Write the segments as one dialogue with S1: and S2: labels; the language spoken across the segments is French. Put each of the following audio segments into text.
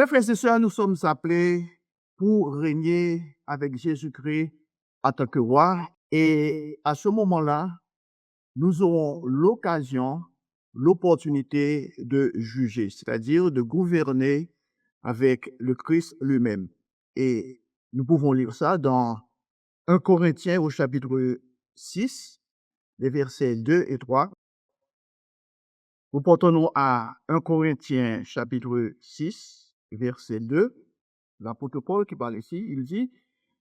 S1: Chers frères et sœurs, nous sommes appelés pour régner avec Jésus-Christ en tant que roi. Et à ce moment-là, nous aurons l'occasion, l'opportunité de juger, c'est-à-dire de gouverner avec le Christ lui-même. Et nous pouvons lire ça dans 1 Corinthiens au chapitre 6, les versets 2 et 3. Nous portons à 1 Corinthiens chapitre 6, verset 2. L'apôtre Paul qui parle ici, il dit,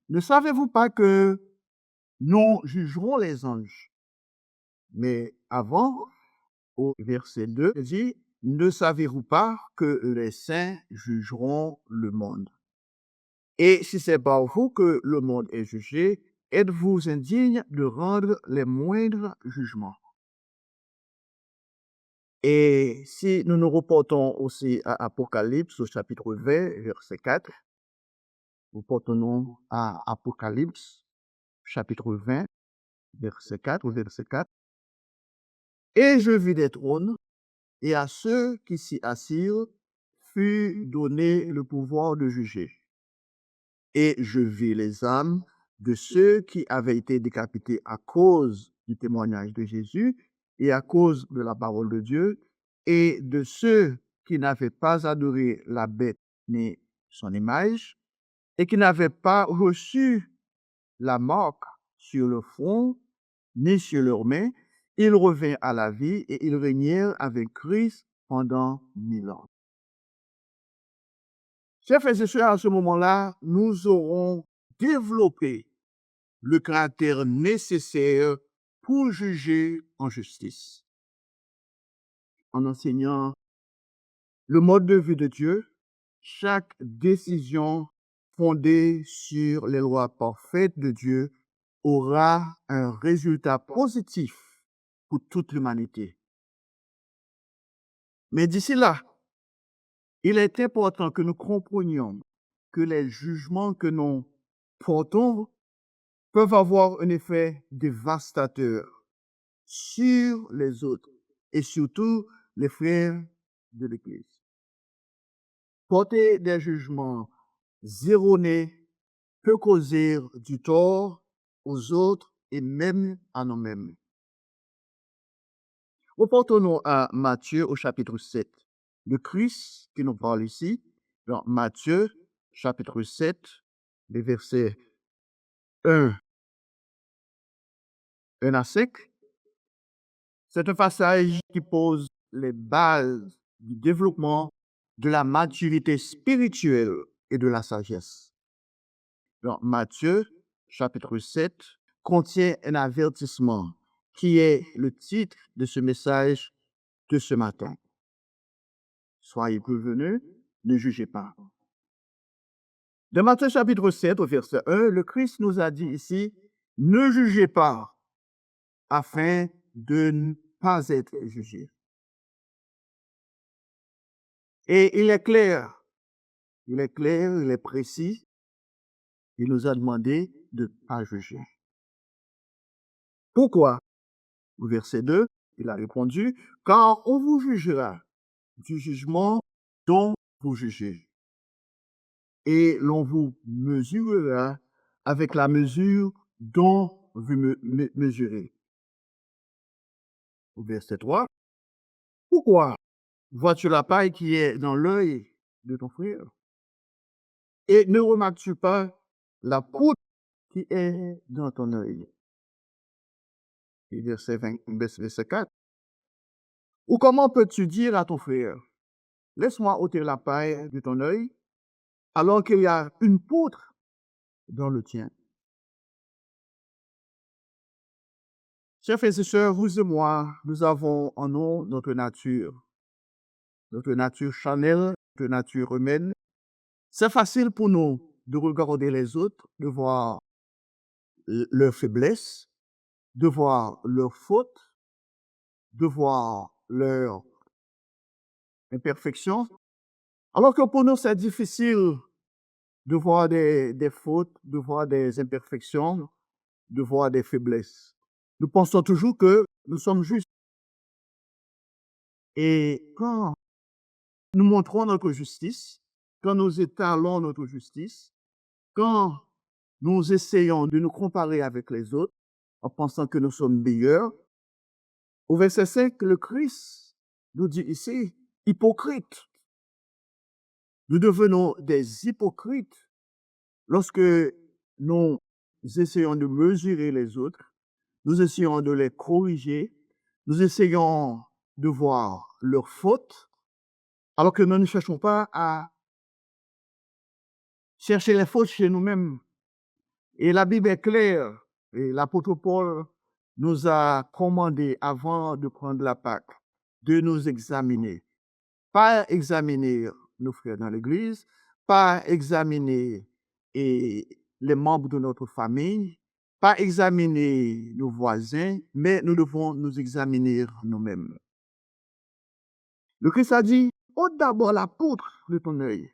S1: ne savez-vous pas que nous jugerons les anges? Mais avant, au verset 2, il dit, ne savez-vous pas que les saints jugeront le monde? Et si c'est par vous que le monde est jugé, êtes-vous indigne de rendre les moindres jugements? Et si nous nous reportons aussi à Apocalypse au chapitre 20, verset 4, nous portons à Apocalypse, chapitre 20, verset 4, au verset 4. Et je vis des trônes, et à ceux qui s'y assirent fut donné le pouvoir de juger. Et je vis les âmes de ceux qui avaient été décapités à cause du témoignage de Jésus et à cause de la parole de Dieu, et de ceux qui n'avaient pas adoré la bête ni son image, et qui n'avaient pas reçu la marque sur le front ni sur leurs mains. Ils revinrent à la vie et ils régnèrent avec Christ pendant 1000 ans. Chers frères et sœurs, à ce moment-là, nous aurons développé le caractère nécessaire pour juger en justice, en enseignant le mode de vie de Dieu. Chaque décision fondée sur les lois parfaites de Dieu aura un résultat positif pour toute l'humanité. Mais d'ici là, il est important que nous comprenions que les jugements que nous portons peuvent avoir un effet dévastateur sur les autres et surtout les frères de l'Église. Porter des jugements erronés peut causer du tort aux autres et même à nous-mêmes. Reportons-nous à Matthieu au chapitre 7. Le Christ qui nous parle ici, dans Matthieu chapitre 7, les versets 1 à 5. C'est un passage qui pose les bases du développement de la maturité spirituelle et de la sagesse. Donc, Matthieu, chapitre 7, contient un avertissement qui est le titre de ce message de ce matin. Soyez prévenus, ne jugez pas. Dans Matthieu, chapitre 7, au verset 1, le Christ nous a dit ici, ne jugez pas, afin de ne pas être jugés. Et il est clair, il est précis. Il nous a demandé de ne pas juger. Pourquoi? Au verset 2, il a répondu, car on vous jugera du jugement dont vous jugez. Et l'on vous mesurera avec la mesure dont vous mesurez. Au verset 3, pourquoi vois-tu la paille qui est dans l'œil de ton frère et ne remarques-tu pas la poutre qui est dans ton œil? Et verset 4. Ou comment peux-tu dire à ton frère, laisse-moi ôter la paille de ton œil, alors qu'il y a une poutre dans le tien? Chers frères et sœurs, vous et moi, nous avons en nous notre nature charnelle, notre nature humaine. C'est facile pour nous de regarder les autres, de voir leurs faiblesses, de voir leurs fautes, de voir leurs imperfections, alors que pour nous, c'est difficile de voir des fautes, de voir des imperfections, de voir des faiblesses. Nous pensons toujours que nous sommes justes. Et quand nous montrons notre justice, quand nous étalons notre justice, quand nous essayons de nous comparer avec les autres en pensant que nous sommes meilleurs, au verset 5, le Christ nous dit ici, hypocrite. Nous devenons des hypocrites lorsque nous essayons de mesurer les autres, nous essayons de les corriger, nous essayons de voir leurs fautes, alors que nous ne cherchons pas à chercher les fautes chez nous-mêmes. Et la Bible est claire, et l'apôtre Paul nous a commandé, avant de prendre la Pâque, de nous examiner. Pas examiner nos frères dans l'Église, pas examiner les membres de notre famille, pas examiner nos voisins, mais nous devons nous examiner nous-mêmes. Le Christ a dit, ôte d'abord la poutre de ton œil.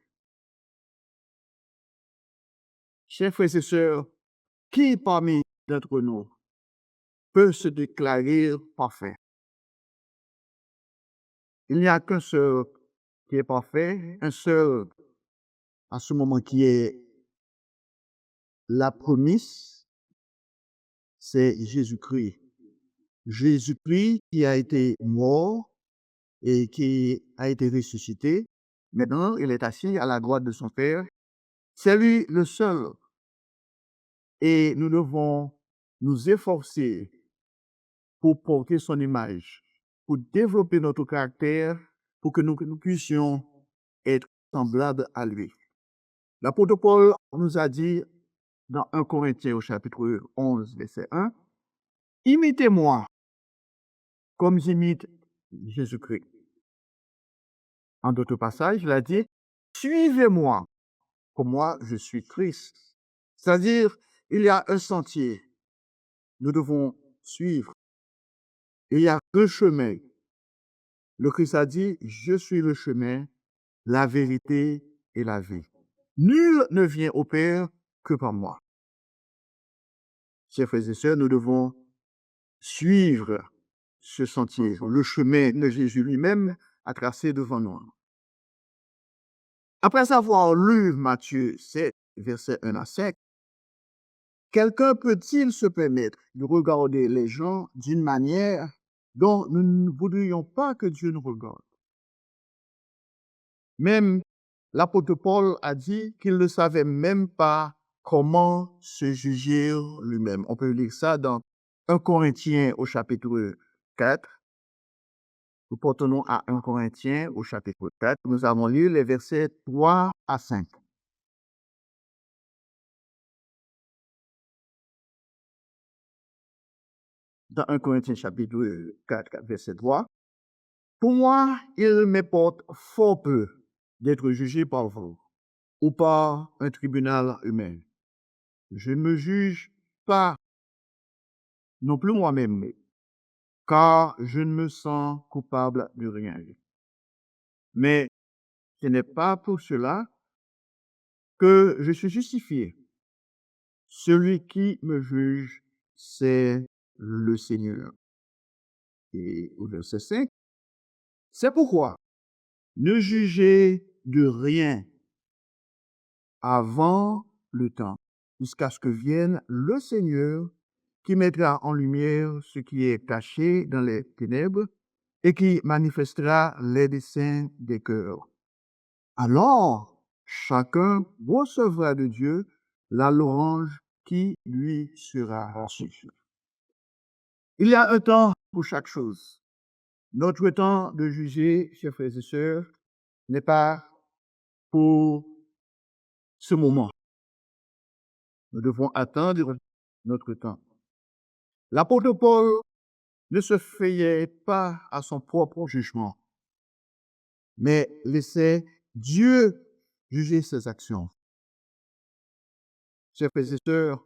S1: Chers frères et sœurs, qui parmi d'entre nous peut se déclarer parfait? Il n'y a qu'un seul qui est parfait, un seul à ce moment qui est la promesse, c'est Jésus-Christ. Jésus-Christ qui a été mort et qui a été ressuscité. Maintenant, il est assis à la droite de son Père. C'est lui le seul. Et nous devons nous efforcer pour porter son image, pour développer notre caractère, pour que nous puissions être semblables à lui. L'apôtre Paul nous a dit dans 1 Corinthiens au chapitre 11, verset 1, « Imitez-moi comme j'imite Jésus-Christ. » En d'autres passages, il a dit, « Suivez-moi comme moi je suis Christ. » C'est-à-dire, il y a un sentier, nous devons suivre. Il y a un chemin. Le Christ a dit, « Je suis le chemin, la vérité et la vie. Nul ne vient au Père que par moi. » Chers frères et sœurs, nous devons suivre ce sentier, le chemin de Jésus lui-même a tracé devant nous. Après avoir lu Matthieu 7, versets 1 à 5, quelqu'un peut-il se permettre de regarder les gens d'une manière dont nous ne voudrions pas que Dieu nous regarde? Même l'apôtre Paul a dit qu'il ne savait même pas comment se juger lui-même. On peut lire ça dans 1 Corinthiens au chapitre 4. Nous portons à 1 Corinthiens au chapitre 4. Nous avons lu les versets 3 à 5. Dans 1 Corinthiens chapitre 4, verset 3. Pour moi, il m'importe fort peu d'être jugé par vous ou par un tribunal humain. Je ne me juge pas non plus moi-même, car je ne me sens coupable de rien. Mais ce n'est pas pour cela que je suis justifié. Celui qui me juge, c'est le Seigneur. Et au verset 5, c'est pourquoi ne jugez de rien avant le temps, jusqu'à ce que vienne le Seigneur qui mettra en lumière ce qui est caché dans les ténèbres et qui manifestera les desseins des cœurs. Alors, chacun recevra de Dieu la louange qui lui sera reçue. Il y a un temps pour chaque chose. Notre temps de juger, chers frères et sœurs, n'est pas pour ce moment. Nous devons attendre notre temps. L'apôtre Paul ne se fiait pas à son propre jugement, mais laissait Dieu juger ses actions. Chers frères et sœurs,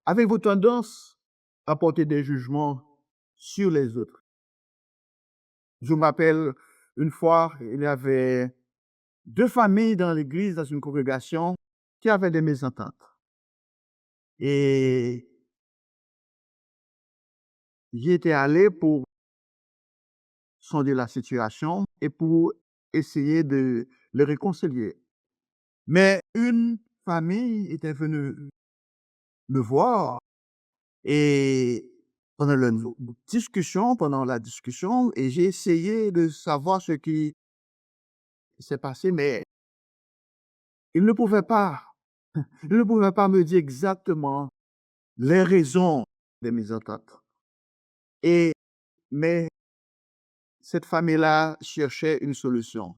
S1: avez-vous tendance à porter des jugements sur les autres? Je m'appelle une fois, il y avait deux familles dans l'église, dans une congrégation, qui avaient des mésententes. Et j'y étais allé pour sonder la situation et pour essayer de les réconcilier. Mais une famille était venue me voir et pendant la discussion, et j'ai essayé de savoir ce qui s'est passé, mais il ne pouvait pas, il ne pouvait pas me dire exactement les raisons des mésententes. Et, mais cette famille-là cherchait une solution.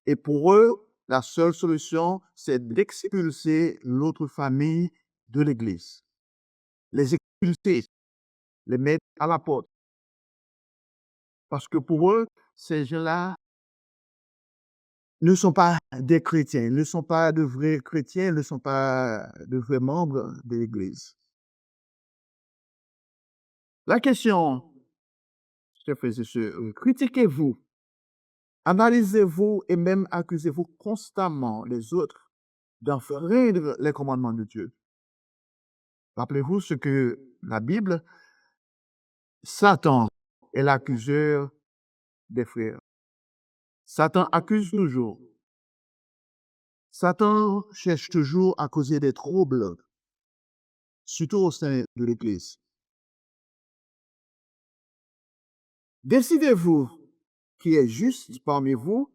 S1: Et pour eux, la seule solution, c'est d'expulser l'autre famille de l'église. Les expulser, les mettre à la porte. Parce que pour eux, ces gens-là ne sont pas des chrétiens, ne sont pas de vrais chrétiens, ne sont pas de vrais membres de l'église. La question, chers frères et sœurs, critiquez-vous, analysez-vous et même accusez-vous constamment les autres d'enfreindre les commandements de Dieu. Rappelez-vous ce que la Bible, Satan est l'accuseur des frères. Satan accuse toujours. Satan cherche toujours à causer des troubles, surtout au sein de l'Église. Décidez-vous qui est juste parmi vous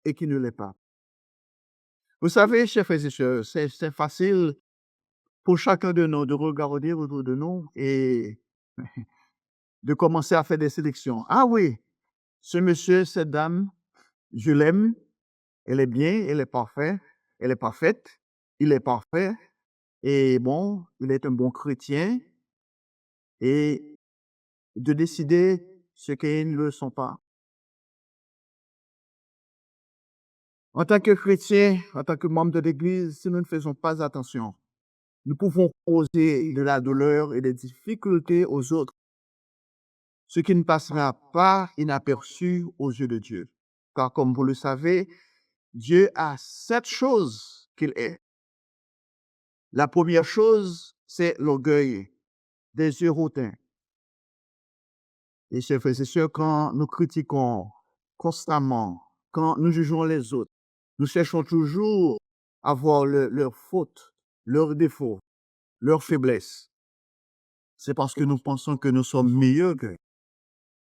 S1: et qui ne l'est pas. Vous savez, chers frères et sœurs, c'est facile pour chacun de nous de regarder autour de nous et de commencer à faire des sélections. Ah oui, ce monsieur, cette dame, je l'aime, elle est bien, elle est parfaite, il est parfait, et bon, il est un bon chrétien, et de décider ce qu'ils ne le sont pas. En tant que chrétien, en tant que membre de l'Église, si nous ne faisons pas attention, nous pouvons causer de la douleur et des difficultés aux autres, ce qui ne passera pas inaperçu aux yeux de Dieu. Car comme vous le savez, Dieu a 7 choses qu'il est. La première chose, c'est l'orgueil, des yeux hautains. Et chers frères et sœurs, quand nous critiquons constamment, quand nous jugeons les autres, nous cherchons toujours à voir leurs fautes, leurs défauts, leurs faiblesses. C'est parce que nous pensons que nous sommes meilleurs qu'eux.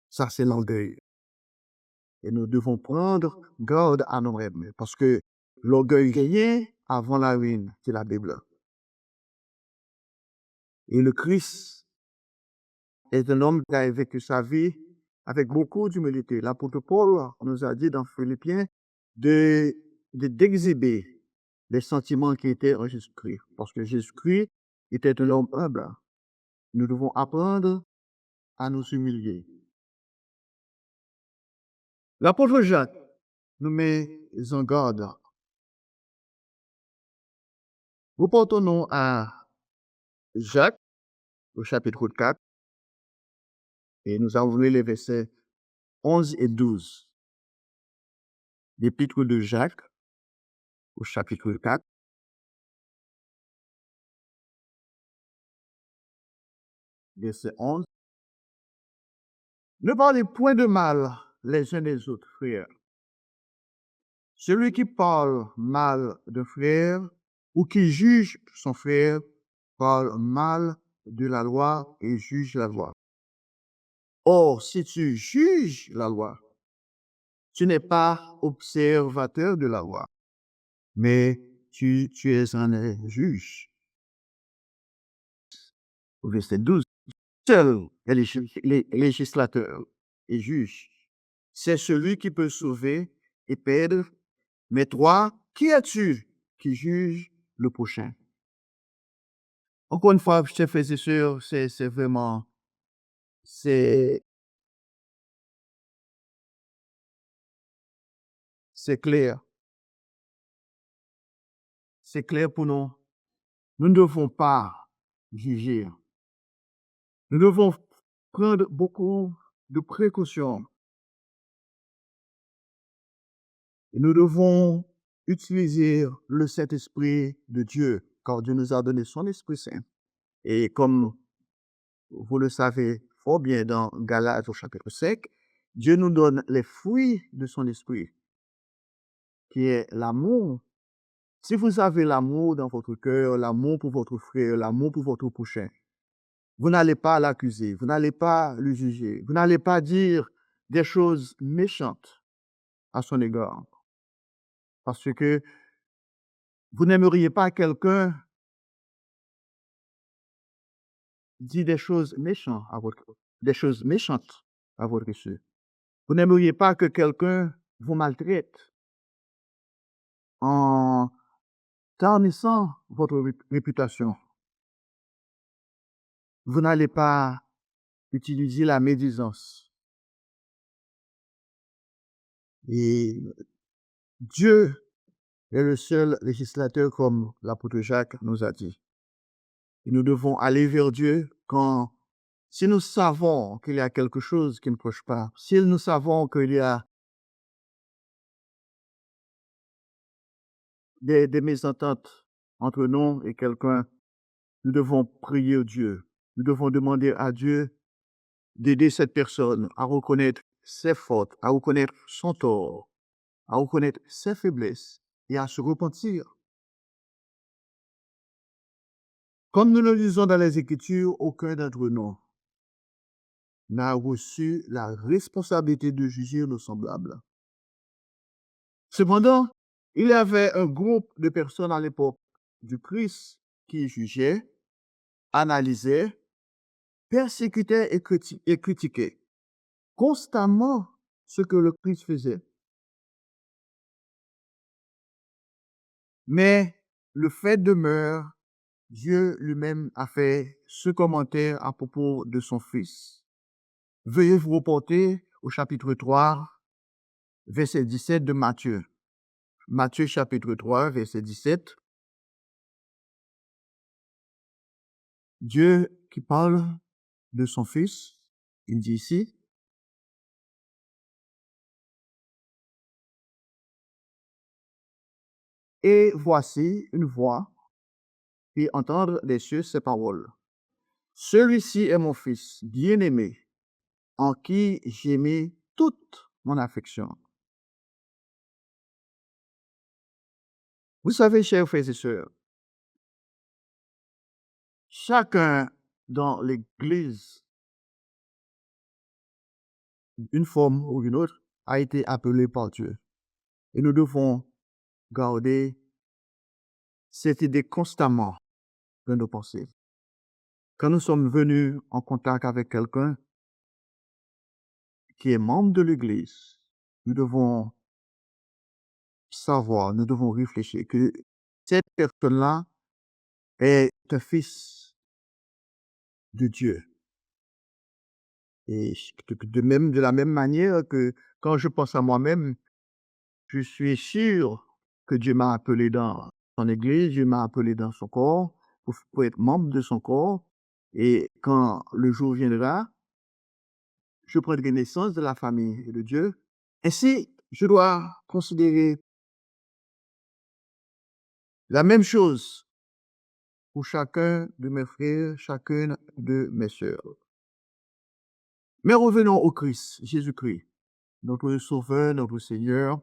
S1: Ça, c'est l'orgueil. Et nous devons prendre garde à nous-mêmes, parce que l'orgueil gagnait avant la ruine, c'est la Bible. Et le Christ est un homme qui a vécu sa vie avec beaucoup d'humilité. L'apôtre Paul nous a dit dans Philippiens d'exhiber les sentiments qui étaient en Jésus-Christ. Parce que Jésus-Christ était un homme humble. Nous devons apprendre à nous humilier. L'apôtre Jacques nous met en garde. Reportons-nous à Jacques, au chapitre 4, et nous avons lu les versets 11 et 12. L'épître de Jacques, au chapitre 4. Verset 11. Ne parlez point de mal les uns des autres, frères. Celui qui parle mal d'un frère ou qui juge son frère parle mal de la loi et juge la loi. Or, si tu juges la loi, tu n'es pas observateur de la loi, mais tu es un juge. Au verset 12. Seul est législateur et juge. C'est celui qui peut sauver et perdre. Mais toi, qui es-tu qui juge le prochain? Encore une fois, chers frères et sœurs, c'est vraiment, c'est c'est clair. C'est clair pour nous. Nous ne devons pas juger. Nous devons prendre beaucoup de précautions. Et nous devons utiliser le Saint-Esprit de Dieu, car Dieu nous a donné son Esprit Saint. Et comme vous le savez fort bien dans Galates au chapitre 5, Dieu nous donne les fruits de son Esprit, qui est l'amour, Si vous avez l'amour dans votre cœur, l'amour pour votre frère, l'amour pour votre prochain, vous n'allez pas l'accuser, vous n'allez pas le juger, vous n'allez pas dire des choses méchantes à son égard. Parce que vous n'aimeriez pas quelqu'un dire des choses méchantes à votre sujet. Vous n'aimeriez pas que quelqu'un vous maltraite en ternissant votre réputation. Vous n'allez pas utiliser la médisance. Et Dieu est le seul législateur, comme l'apôtre Jacques nous a dit. Et nous devons aller vers Dieu si nous savons qu'il y a quelque chose qui ne cloche pas, si nous savons qu'il y a des mésententes entre nous et quelqu'un, nous devons prier Dieu. Nous devons demander à Dieu d'aider cette personne à reconnaître ses fautes, à reconnaître son tort, à reconnaître ses faiblesses et à se repentir. Comme nous le lisons dans les Écritures, aucun d'entre nous n'a reçu la responsabilité de juger nos semblables. Cependant, il y avait un groupe de personnes à l'époque du Christ qui jugeaient, analysaient, persécutaient et critiquaient constamment ce que le Christ faisait. Mais le fait demeure, Dieu lui-même a fait ce commentaire à propos de son Fils. Veuillez vous reporter au chapitre 3, verset 17 de Matthieu. Matthieu chapitre 3, verset 17. Dieu qui parle de son Fils, il dit ici, « Et voici une voix fit entendre des cieux ces paroles. Celui-ci est mon Fils bien-aimé, en qui j'ai mis toute mon affection. » Vous savez, chers frères et sœurs, chacun dans l'Église, d'une forme ou d'une autre, a été appelé par Dieu. Et nous devons garder cette idée constamment dans nos pensées. Quand nous sommes venus en contact avec quelqu'un qui est membre de l'Église, nous devons savoir, nous devons réfléchir que cette personne-là est un fils de Dieu. Et de la même manière que quand je pense à moi-même, je suis sûr que Dieu m'a appelé dans son Église, Dieu m'a appelé dans son corps pour être membre de son corps. Et quand le jour viendra, je prendrai naissance de la famille de Dieu. Ainsi, je dois considérer la même chose pour chacun de mes frères, chacune de mes sœurs. Mais revenons au Christ, Jésus-Christ, notre Sauveur, notre Seigneur,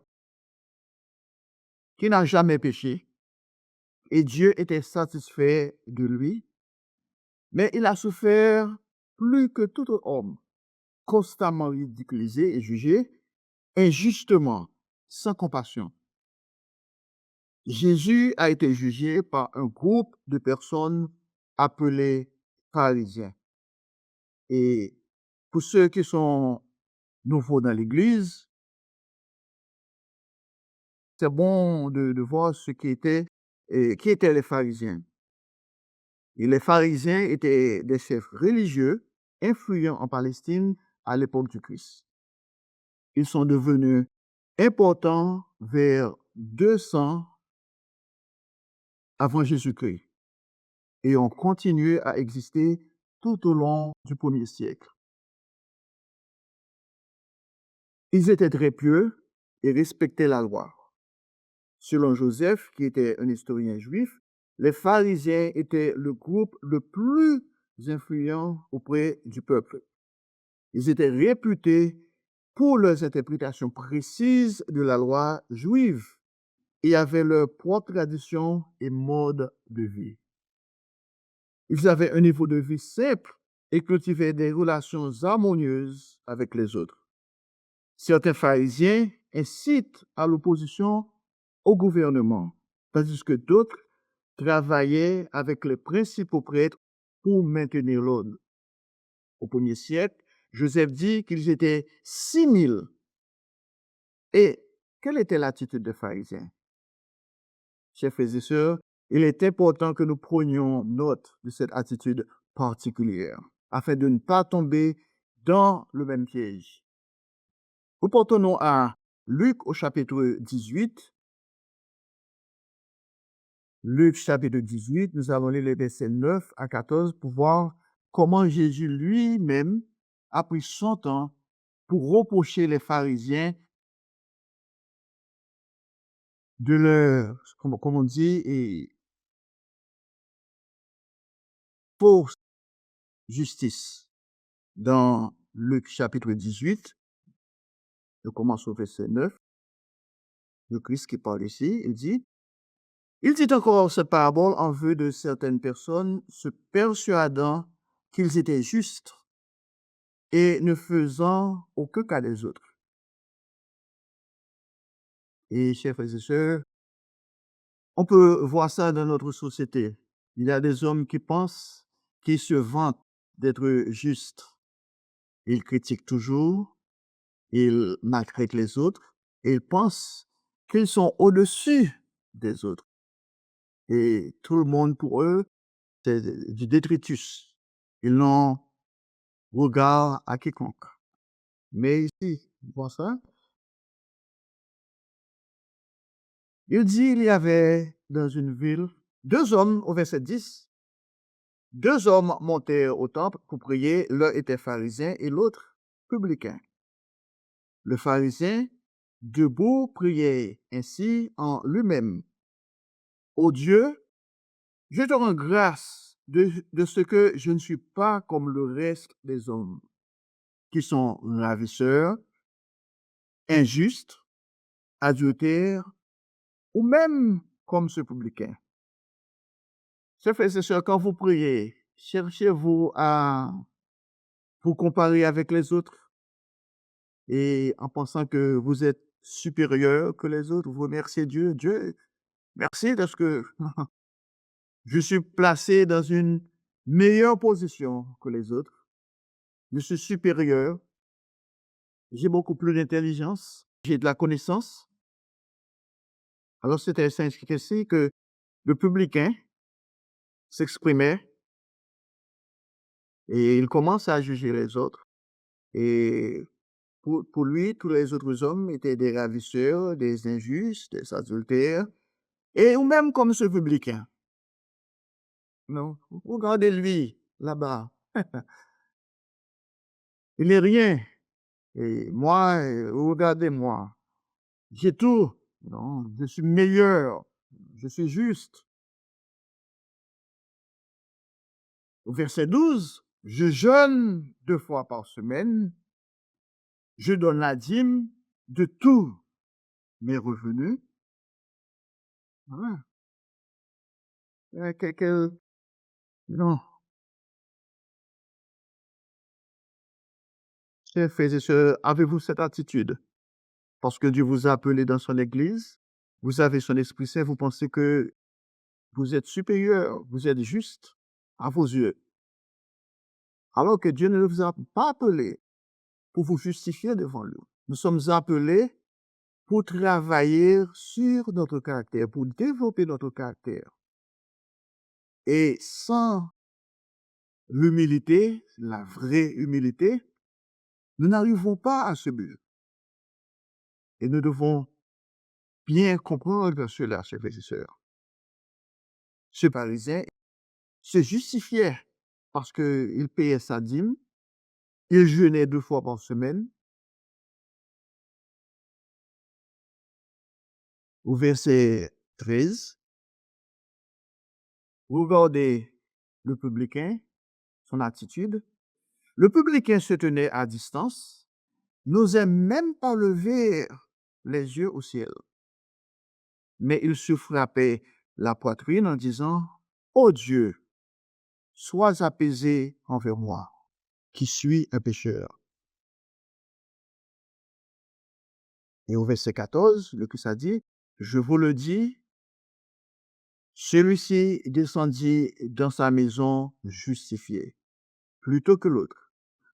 S1: qui n'a jamais péché, et Dieu était satisfait de lui, mais il a souffert plus que tout homme, constamment ridiculisé et jugé, injustement, sans compassion. Jésus a été jugé par un groupe de personnes appelées pharisiens. Et pour ceux qui sont nouveaux dans l'Église, c'est bon de voir qui étaient les pharisiens. Et les pharisiens étaient des chefs religieux influents en Palestine à l'époque du Christ. Ils sont devenus importants vers 200 avant Jésus-Christ et ont continué à exister tout au long du 1er siècle. Ils étaient très pieux et respectaient la loi. Selon Joseph, qui était un historien juif, les pharisiens étaient le groupe le plus influent auprès du peuple. Ils étaient réputés pour leurs interprétations précises de la loi juive et avaient leur propre tradition et mode de vie. Ils avaient un niveau de vie simple et cultivaient des relations harmonieuses avec les autres. Certains pharisiens incitent à l'opposition au gouvernement, tandis que d'autres travaillaient avec les principaux prêtres pour maintenir l'ordre. Au 1er siècle, Joseph dit qu'ils étaient 6 000. Et quelle était l'attitude des pharisiens? Chers frères et sœurs, il est important que nous prenions note de cette attitude particulière afin de ne pas tomber dans le même piège. Reportons-nous à Luc au chapitre 18. Luc chapitre 18, nous allons lire les versets 9 à 14 pour voir comment Jésus lui-même a pris son temps pour reprocher les pharisiens de leur, comme on dit, et fausse justice. Dans Luc chapitre 18, je commence au verset 9, le Christ qui parle ici, il dit encore cette parabole en vue de certaines personnes se persuadant qu'ils étaient justes et ne faisant aucun cas des autres. Et chers frères et sœurs, on peut voir ça dans notre société. Il y a des hommes qui pensent, qui se vantent d'être justes. Ils critiquent toujours, ils maltraitent les autres, et ils pensent qu'ils sont au-dessus des autres. Et tout le monde, pour eux, c'est du détritus. Ils n'ont regard à quiconque. Mais ici, on voit ça. Il dit, il y avait dans une ville 2 hommes, au verset 10, 2 hommes montèrent au temple pour prier, l'un était pharisien et l'autre publicain. Le pharisien, debout, priait ainsi en lui-même. Ô Dieu, je te rends grâce de ce que je ne suis pas comme le reste des hommes, qui sont ravisseurs, injustes, adultères, ou même comme ce publicain. Chers frères et sœurs, quand vous priez, cherchez-vous à vous comparer avec les autres et en pensant que vous êtes supérieur que les autres, vous remerciez Dieu. Dieu, merci parce que je suis placé dans une meilleure position que les autres. Je suis supérieur. J'ai beaucoup plus d'intelligence. J'ai de la connaissance. Alors, c'est intéressant ici que le publicain s'exprimait et il commence à juger les autres. Et pour lui, tous les autres hommes étaient des ravisseurs, des injustes, des adultères, et ou même comme ce publicain. Non, regardez lui, là-bas. Il n'est rien. Et moi, regardez-moi. J'ai tout. Non, je suis meilleur. Je suis juste. Au verset 12, je jeûne 2 fois par semaine. Je donne la dîme de tous mes revenus. Voilà. Non, chers frères et sœurs, avez-vous cette attitude? Parce que Dieu vous a appelé dans son Église, vous avez son Esprit Saint, vous pensez que vous êtes supérieur, vous êtes juste à vos yeux. Alors que Dieu ne vous a pas appelé pour vous justifier devant lui. Nous sommes appelés pour travailler sur notre caractère, pour développer notre caractère. Et sans l'humilité, la vraie humilité, nous n'arrivons pas à ce but. Et nous devons bien comprendre cela, chers frères et sœurs. Ce Parisien se justifiait parce qu'il payait sa dîme, il jeûnait 2 fois par semaine. Au verset 13, regardez le publicain, son attitude. Le publicain se tenait à distance, n'osait même pas lever les yeux au ciel. mais il se frappait la poitrine en disant, Ô Dieu, sois apaisé envers moi, qui suis un pécheur. Et au verset 14, le Christ a dit, je vous le dis, celui-ci descendit dans sa maison justifié, plutôt que l'autre.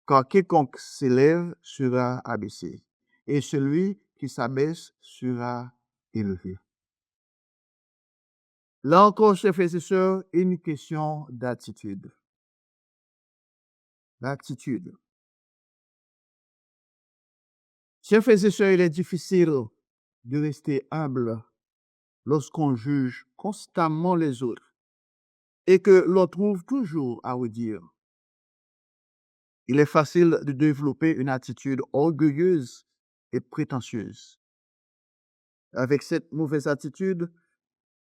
S1: Car quiconque s'élève sera abaissé, et celui qui s'abaisse sera élevé. Là encore, chers frères et sœurs, une question d'attitude. L'attitude. Chers frères et sœurs, il est difficile de rester humble lorsqu'on juge constamment les autres et que l'on trouve toujours à redire. Il est facile de développer une attitude orgueilleuse et prétentieuse. Avec cette mauvaise attitude,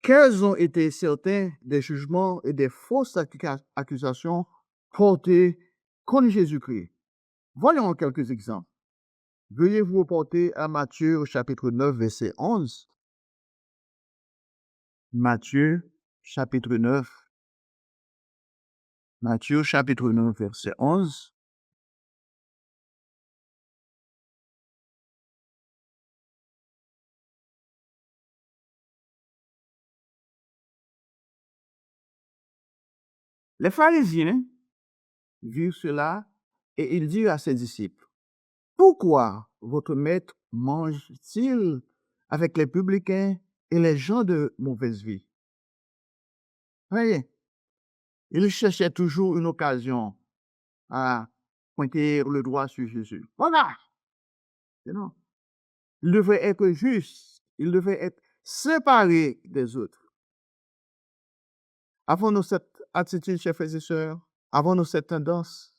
S1: quels ont été certains des jugements et des fausses accusations portées contre Jésus-Christ? Voyons quelques exemples. Veuillez vous reporter à Matthieu au chapitre 9, verset 11. Matthieu chapitre 9. Matthieu chapitre 9, verset 11. Les pharisiens virent cela et ils dirent à ses disciples, pourquoi votre maître mange-t-il avec les publicains et les gens de mauvaise vie? Voyez, ils cherchaient toujours une occasion à pointer le doigt sur Jésus. Voilà! Non. Il devait être juste, il devait être séparé des autres. Avons-nous cette attitude, chers frères et sœurs? Avons-nous cette tendance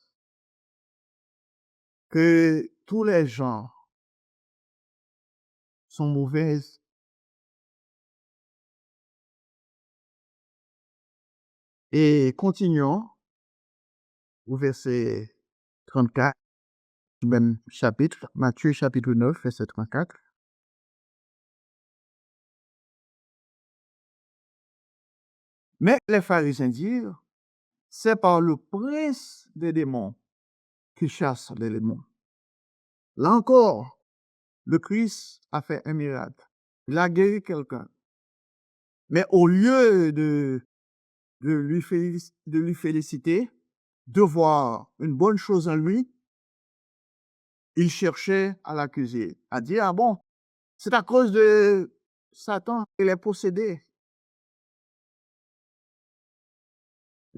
S1: que tous les gens sont mauvaises? Et continuons au verset 34, du même chapitre, Matthieu chapitre 9, verset 34. Mais les pharisiens dirent, c'est par le prince des démons qui chasse les démons. Là encore, le Christ a fait un miracle. Il a guéri quelqu'un. Mais au lieu de lui féliciter, de voir une bonne chose en lui, il cherchait à l'accuser, à dire, ah bon, c'est à cause de Satan qu'il est possédé.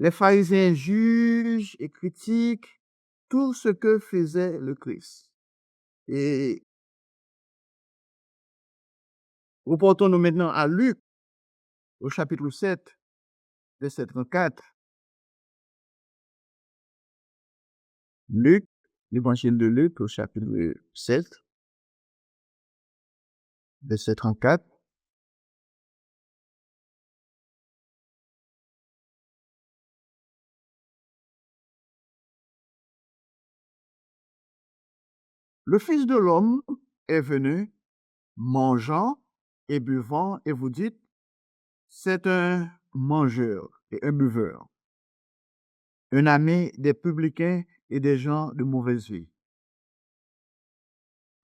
S1: Les pharisiens jugent et critiquent tout ce que faisait le Christ. Et reportons-nous maintenant à Luc, au chapitre 7, verset 34. Luc, l'évangile de Luc, au chapitre 7, verset 34. Le Fils de l'homme est venu mangeant et buvant, et vous dites, c'est un mangeur et un buveur, un ami des publicains et des gens de mauvaise vie.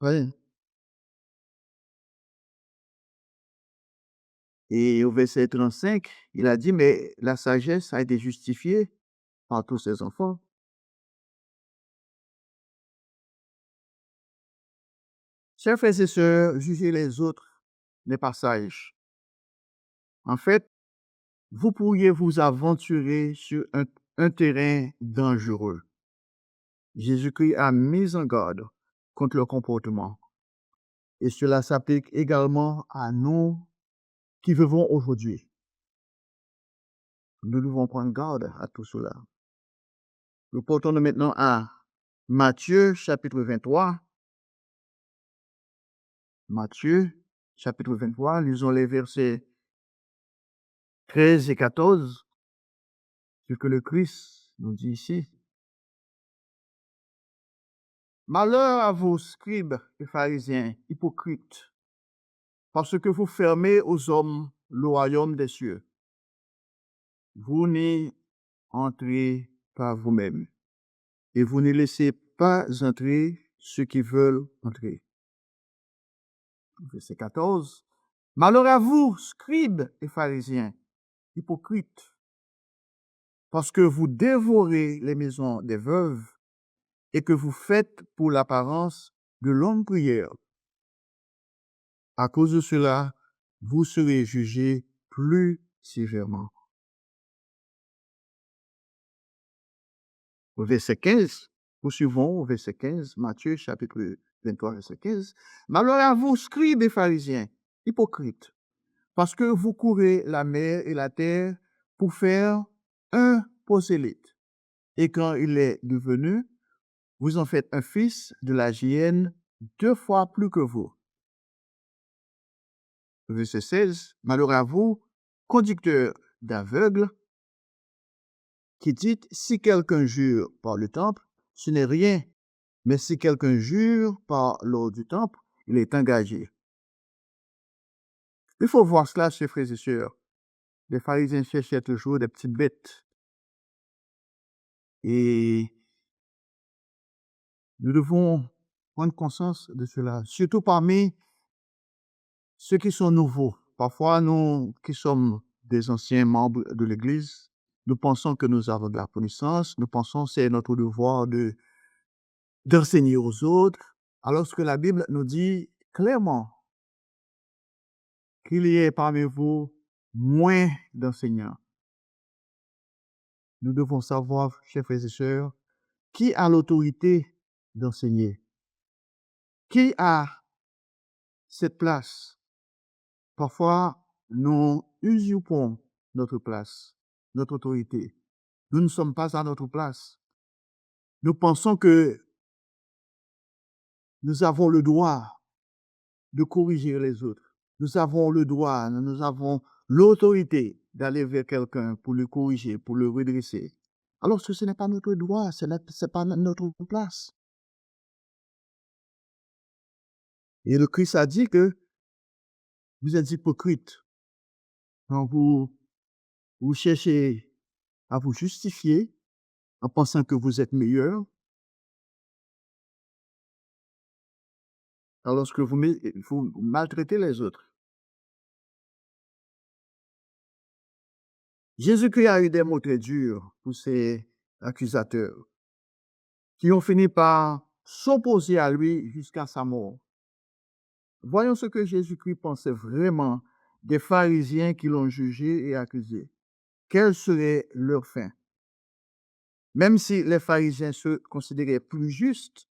S1: Oui. Et au verset 35, il a dit, mais la sagesse a été justifiée par tous ses enfants. Chers frères et sœurs, juger les autres n'est pas sage. En fait, vous pourriez vous aventurer sur un terrain dangereux. Jésus-Christ a mis en garde contre le comportement. Et cela s'applique également à nous qui vivons aujourd'hui. Nous devons prendre garde à tout cela. Nous portons maintenant à Matthieu chapitre 23. Matthieu chapitre 23, lisons les versets 13 et 14, ce que le Christ nous dit ici. Malheur à vous, scribes et pharisiens, hypocrites, parce que vous fermez aux hommes le royaume des cieux. Vous n'y entrez pas vous-même, et vous ne laissez pas entrer ceux qui veulent entrer. Verset 14. Malheur à vous, scribes et pharisiens, hypocrites, parce que vous dévorez les maisons des veuves et que vous faites pour l'apparence de longues prières. À cause de cela, vous serez jugés plus sévèrement. Au verset 15, poursuivons au verset 15, Matthieu chapitre 23, verset 15. Malheur à vous, scribes et pharisiens, hypocrites, parce que vous courez la mer et la terre pour faire un prosélyte. Et quand il est devenu, vous en faites un fils de la hyène 2 fois plus que vous. Verset 16. Malheur à vous, conducteurs d'aveugles, qui dites, si quelqu'un jure par le temple, ce n'est rien, mais si quelqu'un jure par l'eau du temple, il est engagé. Il faut voir cela, chers frères et sœurs. Les pharisiens cherchaient toujours des petites bêtes. Et nous devons prendre conscience de cela, surtout parmi ceux qui sont nouveaux. Parfois, nous qui sommes des anciens membres de l'Église, nous pensons que nous avons de la connaissance, nous pensons que c'est notre devoir d'enseigner aux autres, alors que la Bible nous dit clairement qu'il y ait parmi vous moins d'enseignants. Nous devons savoir, chers frères et sœurs, qui a l'autorité d'enseigner, qui a cette place. Parfois, nous usurpons notre place, notre autorité. Nous ne sommes pas à notre place. Nous pensons que nous avons le droit de corriger les autres. Nous avons le droit, nous avons l'autorité d'aller vers quelqu'un pour le corriger, pour le redresser. Alors que ce n'est pas notre droit, ce n'est pas notre place. Et le Christ a dit que vous êtes hypocrites quand vous cherchez à vous justifier en pensant que vous êtes meilleur, alors que vous maltraitez les autres. Jésus-Christ a eu des mots très durs pour ses accusateurs, qui ont fini par s'opposer à lui jusqu'à sa mort. Voyons ce que Jésus-Christ pensait vraiment des pharisiens qui l'ont jugé et accusé. Quelle serait leur fin? Même si les pharisiens se considéraient plus justes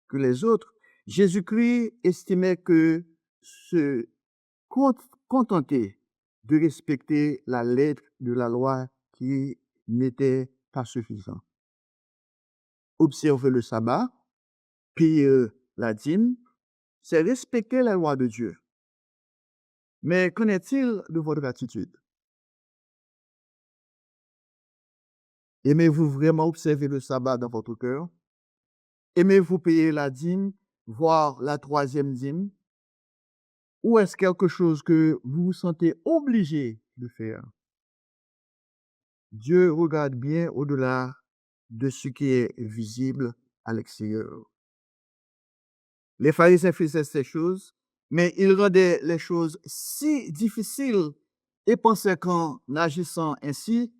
S1: que les autres, Jésus-Christ estimait que se contenter de respecter la lettre de la loi qui n'était pas suffisant. Observer le sabbat, payer la dîme, c'est respecter la loi de Dieu. Mais qu'en est-il de votre attitude? Aimez-vous vraiment observer le sabbat dans votre cœur? Aimez-vous payer la dîme, voire la troisième dîme? Ou est-ce quelque chose que vous vous sentez obligé de faire? Dieu regarde bien au-delà de ce qui est visible à l'extérieur. Les pharisiens faisaient ces choses, mais ils rendaient les choses si difficiles et pensaient qu'en agissant ainsi,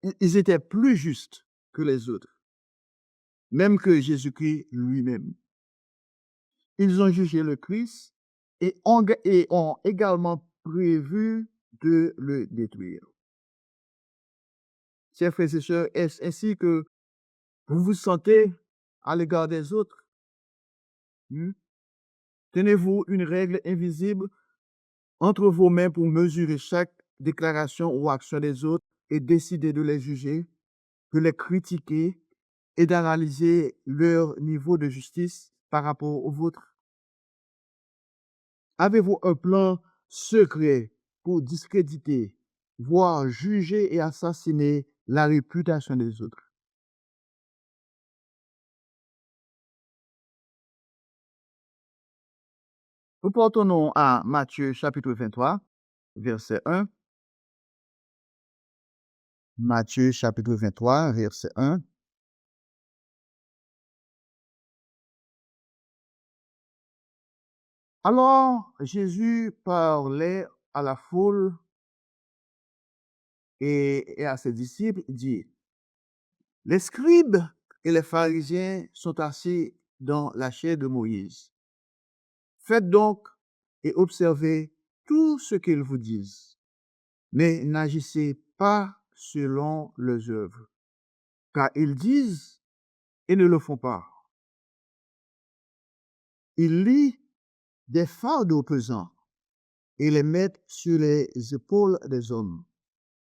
S1: ils étaient plus justes que les autres, même que Jésus-Christ lui-même. Ils ont jugé le Christ et ont également prévu de le détruire. Chers frères et sœurs, est-ce ainsi que vous vous sentez à l'égard des autres? Tenez-vous une règle invisible entre vos mains pour mesurer chaque déclaration ou action des autres et décider de les juger, de les critiquer et d'analyser leur niveau de justice par rapport au vôtre? Avez-vous un plan secret pour discréditer, voire juger et assassiner la réputation des autres? Nous portons à Matthieu chapitre 23, verset 1. Matthieu chapitre 23, verset 1. Alors Jésus parlait à la foule et à ses disciples, il dit, les scribes et les pharisiens sont assis dans la chair de Moïse. Faites donc et observez tout ce qu'ils vous disent, mais n'agissez pas selon leurs œuvres, car ils disent et ne le font pas. Ils lient des fardeaux pesants et les mettent sur les épaules des hommes,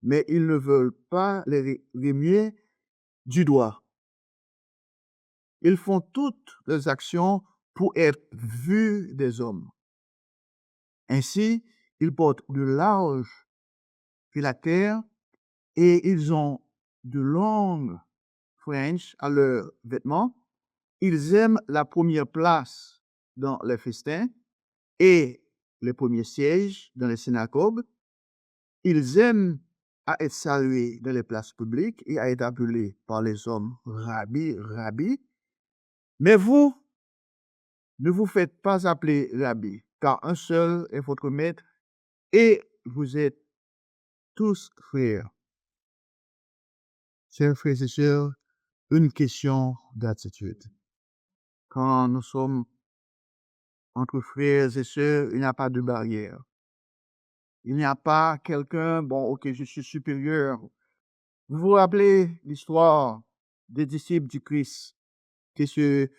S1: mais ils ne veulent pas les remuer du doigt. Ils font toutes leurs actions pour être vus des hommes. Ainsi, ils portent de larges filatères et ils ont de longues franges à leurs vêtements. Ils aiment la première place dans les festins et les premiers sièges dans les synagogues. Ils aiment à être salués dans les places publiques et à être appelés par les hommes Rabbi, Rabbi. Mais vous, ne vous faites pas appeler Rabbi, car un seul est votre maître et vous êtes tous frères. Chers frères et sœurs, une question d'attitude. Quand nous sommes entre frères et sœurs, il n'y a pas de barrière. Il n'y a pas quelqu'un, bon, ok, je suis supérieur. Vous vous rappelez l'histoire des disciples du Christ qui se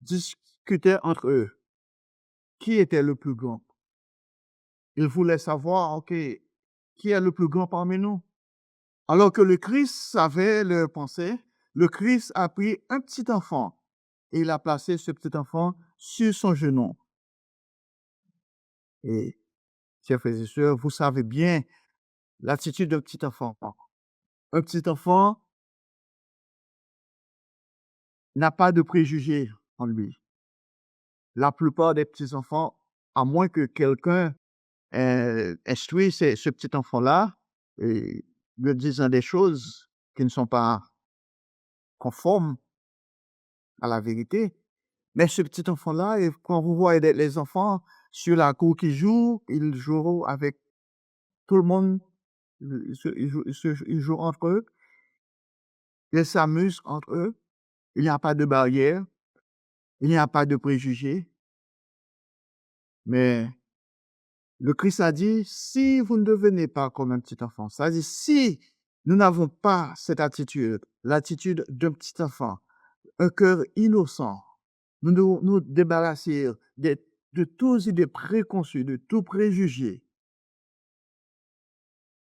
S1: discutaient entre eux. Qui était le plus grand? Ils voulaient savoir, ok, qui est le plus grand parmi nous? Alors que le Christ savait leur pensée, le Christ a pris un petit enfant et il a placé ce petit enfant sur son genou. Et, chers frères et sœurs, vous savez bien l'attitude d'un petit enfant. Un petit enfant n'a pas de préjugés en lui. La plupart des petits-enfants, à moins que quelqu'un instruise ce petit enfant-là, et lui disant des choses qui ne sont pas conformes à la vérité. Mais ce petit enfant-là, et quand vous voyez les enfants sur la cour qui jouent, ils jouent avec tout le monde, ils jouent entre eux, ils s'amusent entre eux, il n'y a pas de barrière, il n'y a pas de préjugés. Mais le Christ a dit, si vous ne devenez pas comme un petit enfant, ça dit, si nous n'avons pas cette attitude, l'attitude d'un petit enfant, un cœur innocent, nous débarrasser de tous idées préconçues, de tout préjugé.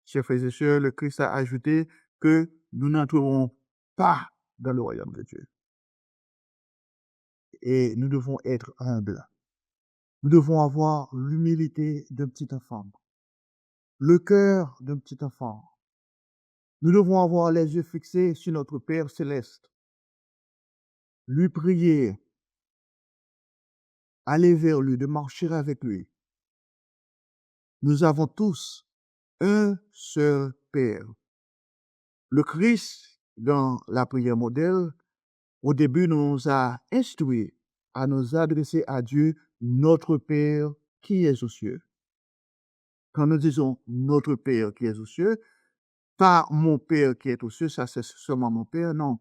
S1: Chers frères et sœurs, le Christ a ajouté que nous n'entrerons pas dans le royaume de Dieu. Et nous devons être humbles. Nous devons avoir l'humilité d'un petit enfant, le cœur d'un petit enfant. Nous devons avoir les yeux fixés sur notre Père céleste, lui prier, aller vers lui, de marcher avec lui. Nous avons tous un seul Père. Le Christ, dans la prière modèle, au début, nous a instruits à nous adresser à Dieu, notre Père qui est aux cieux. Quand nous disons notre Père qui est aux cieux, pas mon Père qui est aux cieux, ça c'est seulement mon Père, non.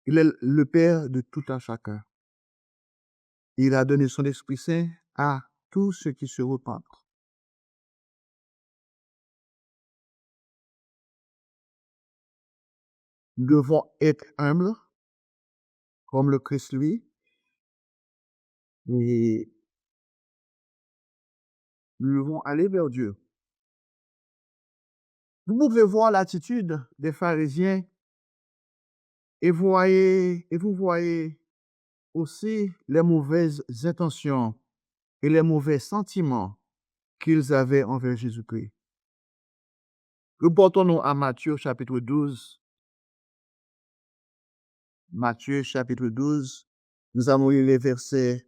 S1: Il est le Père de tout un chacun. Il a donné son Esprit Saint à tous ceux qui se repentent. Nous devons être humbles, comme le Christ lui, et nous devons aller vers Dieu. Vous pouvez voir l'attitude des pharisiens et vous voyez aussi les mauvaises intentions et les mauvais sentiments qu'ils avaient envers Jésus-Christ. Reportons-nous à Matthieu chapitre 12. Matthieu chapitre 12, nous allons lire les versets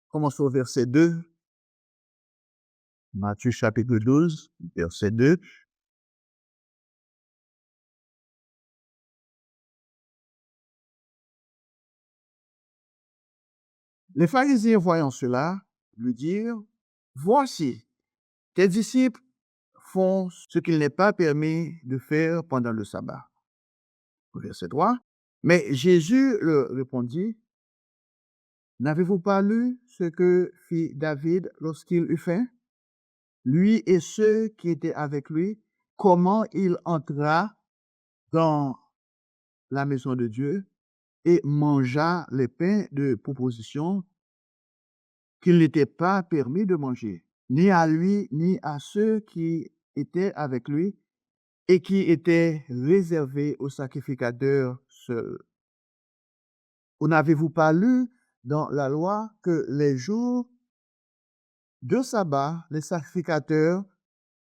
S1: Commençons au verset 2. Matthieu chapitre 12, verset 2. Les pharisiens, voyant cela, lui dirent, voici, tes disciples font ce qu'il n'est pas permis de faire pendant le sabbat. Verset 3. Mais Jésus leur répondit, n'avez-vous pas lu ce que fit David lorsqu'il eut faim, lui et ceux qui étaient avec lui, comment il entra dans la maison de Dieu et mangea les pains de proposition qu'il n'était pas permis de manger, ni à lui, ni à ceux qui étaient avec lui, et qui étaient réservés aux sacrificateurs seuls. Ou n'avez-vous pas lu dans la loi que les jours de sabbat, les sacrificateurs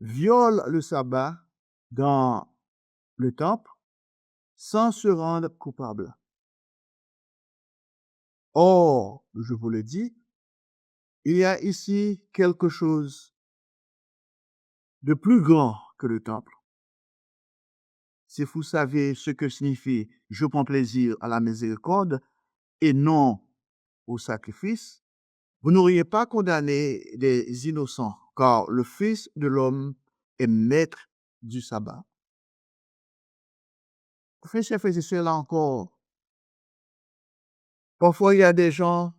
S1: violent le sabbat dans le temple sans se rendre coupables? Or, je vous le dis, il y a ici quelque chose de plus grand que le temple. Si vous savez ce que signifie je prends plaisir à la miséricorde et non au sacrifice, vous n'auriez pas condamné des innocents, car le Fils de l'homme est maître du sabbat. Frères et sœurs, là encore, parfois il y a des gens